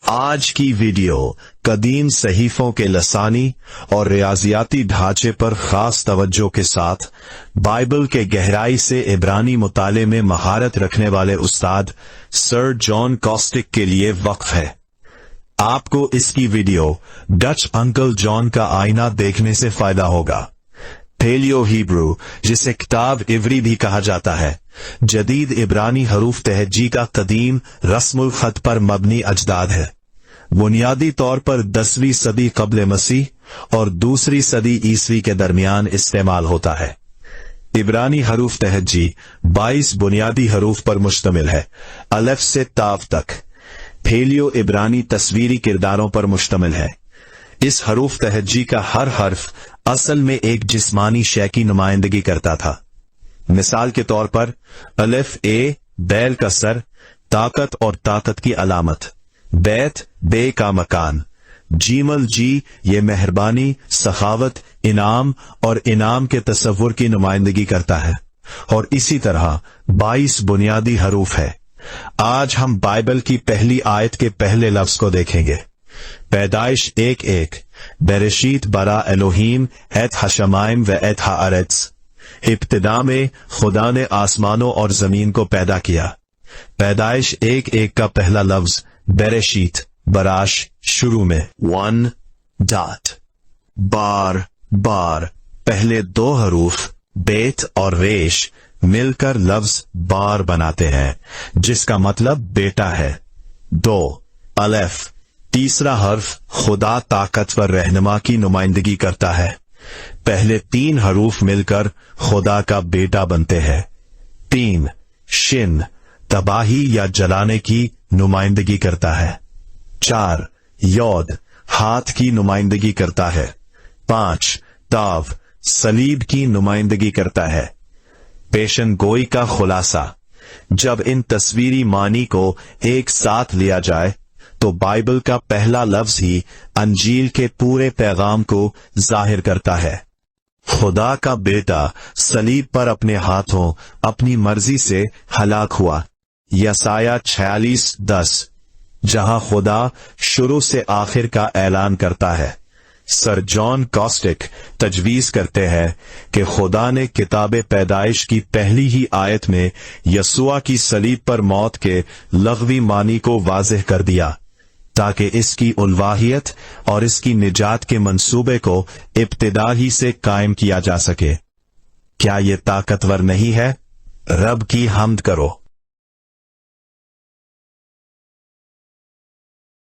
आज की वीडियो कदीम सहीफों के लसानी और रियाजियाती ढांचे पर खास तवज्जो के साथ बाइबल के गहराई से इब्रानी मुताले में महारत रखने वाले उस्ताद सर जॉन कॉस्टिक के लिए वक्फ है। आपको इसकी वीडियो डच अंकल जॉन का आईना देखने से फायदा होगा। पैलियो हिब्रू, जिसे किताब इवरी भी कहा जाता है, जदीद इब्रानी हरूफ तहज्जी का कदीम रस्मुल खत पर मबनी अजदाद है। बुनियादी तौर पर 10वीं सदी कब्ल मसीह और दूसरी सदी ईसवी के दरमियान इस्तेमाल होता है। इब्रानी हरूफ तहज्जी 22 बुनियादी हरूफ पर मुश्तमिल है, अलफ से ताव तक। पैलियो इब्रानी तस्वीरी किरदारों पर मुश्तमिल है। इस हरूफ तहज्जी का हर हर्फ असल में एक जिस्मानी शय की नुमाइंदगी करता था। मिसाल के तौर पर अलिफ ए बैल का सर, ताकत और ताकत की अलामत। बैत बे का मकान। जीमल जी ये मेहरबानी, सखावत, इनाम और इनाम के तसव्वुर की नुमाइंदगी करता है। और इसी तरह 22 बुनियादी हरूफ है। आज हम बाइबल की पहली आयत के पहले लफ्ज को देखेंगे। पैदाइश 1:1 बेरेशीत बरा एलोहीम एत हशमाइम व एत हाअरेत्स। इब्तिदा में खुदा ने आसमानों और जमीन को पैदा किया। पैदाइश 1:1 का पहला लफ्ज बेरेशीत, बराश, शुरू में। 1 डॉट बार बार। पहले दो हरूफ बेत और रेश मिलकर लफ्ज बार बनाते हैं, जिसका मतलब बेटा है। 2 अलफ, तीसरा हर्फ खुदा ताकतवर रहनुमा की नुमाइंदगी करता है। पहले 3 हरूफ मिलकर खुदा का बेटा बनते हैं। 3 शिन, तबाही या जलाने की नुमाइंदगी करता है। 4 योद, हाथ की नुमाइंदगी करता है। 5 ताव, सलीब की नुमाइंदगी करता है। पेशन गोई का खुलासा। जब इन तस्वीरी मानी को एक साथ लिया जाए तो बाइबल का पहला लफ्ज ही अंजील के पूरे पैगाम को जाहिर करता है। खुदा का बेटा सलीब पर अपने हाथों अपनी मर्जी से हलाक हुआ। यसाया 46:10, जहां खुदा शुरू से आखिर का ऐलान करता है। सर जॉन कॉस्टिक तजवीज करते हैं कि खुदा ने किताब पैदाइश की पहली ही आयत में यसुआ की सलीब पर मौत के लग़वी मानी को वाज़ेह कर दिया, ताकि इसकी उल्वाहियत और इसकी निजात के मंसूबे को इब्तिदा ही से कायम किया जा सके। क्या ये ताकतवर नहीं है? रब की हम्द करो।